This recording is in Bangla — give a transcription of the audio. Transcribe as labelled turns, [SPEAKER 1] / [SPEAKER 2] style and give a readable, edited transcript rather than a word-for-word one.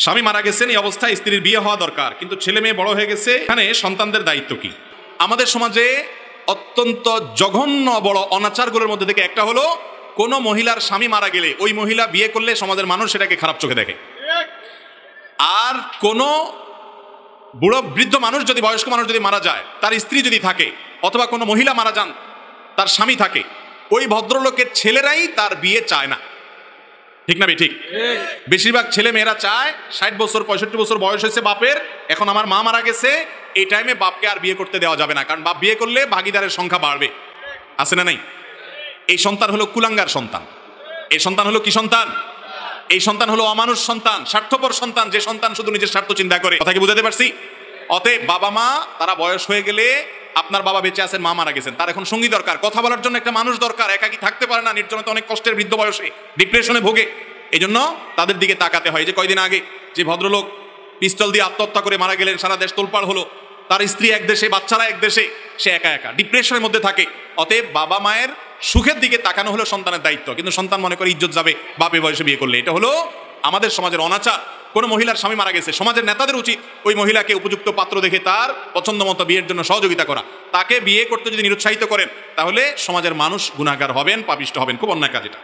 [SPEAKER 1] স্বামী মারা গেছেন, এই অবস্থায় স্ত্রীর বিয়ে হওয়া দরকার, কিন্তু ছেলে মেয়ে বড় হয়ে গেছে, এখানে সন্তানদের দায়িত্ব কি? আমাদের সমাজে অত্যন্ত জঘন্য বড় অনাচারগুলোর মধ্যে থেকে একটা হলো, কোনো মহিলার স্বামী মারা গেলে ওই মহিলা বিয়ে করলে সমাজের মানুষ সেটাকে খারাপ চোখে দেখে। আর কোনো বুড়ো বৃদ্ধ মানুষ যদি, বয়স্ক মানুষ যদি মারা যায়, তার স্ত্রী যদি থাকে, অথবা কোনো মহিলা মারা যান তার স্বামী থাকে, ওই ভদ্রলোকের ছেলেরাই তার বিয়ে চায় না। ঠিক না ঠিক? বেশিরভাগ ছেলে মেয়েরা চায় 60 বছর 65 বছর বয়স হয়েছে বাপের, এখন আমার মা মারা গেছে, এই টাইমে বাপকে আর বিয়ে করতে দেওয়া যাবে না, কারণ বাপ বিয়ে করলে ভাগিদারের সংখ্যা বাড়বে। আছে না নাই? এই সন্তান হলো কুলাঙ্গার সন্তান। এই সন্তান হলো কি সন্তান? এই সন্তান হলো অমানুষ সন্তান, স্বার্থপর সন্তান, যে সন্তান শুধু নিজের স্বার্থ চিন্তা করে। কথা কি বুঝাতে পারছি? অতএব বাবা মা তারা বয়স হয়ে গেলে, আপনার বাবা বেঁচে আছেন, মা মারা গেছেন, তার এখন সঙ্গী দরকার, কথা বলার জন্য একটা মানুষ দরকার। একাকী থাকতে পারে না, নির্জনতা অনেক কষ্টের, বৃদ্ধ বয়সে ডিপ্রেশনে ভোগে। এই জন্য তাদের দিকে তাকাতে হয়। যে কয়দিন আগে যে ভদ্রলোক পিস্তল দিয়ে আত্মহত্যা করে মারা গেলেন, সারা দেশ তোলপাড় হলো, তার স্ত্রী এক দেশে, বাচ্চারা এক দেশে, সে একা একা ডিপ্রেশনের মধ্যে থাকে। অতএব বাবা মায়ের সুখের দিকে তাকানো হলো সন্তানের দায়িত্ব, কিন্তু সন্তান মনে করে ইজ্জত যাবে বাপে বয়সে বিয়ে করলে। এটা হলো আমাদের সমাজের অনাচার। কোনো মহিলার স্বামী মারা গেছে, সমাজের নেতাদের উচিত ওই মহিলাকে উপযুক্ত পাত্র দেখে তার পছন্দ মতো বিয়ের জন্য সহযোগিতা করা। তাকে বিয়ে করতে যদি নিরুৎসাহিত করেন, তাহলে সমাজের মানুষ গুনাহগার হবেন, পাপিষ্ট হবেন। খুব অন্যায় কাজ এটা।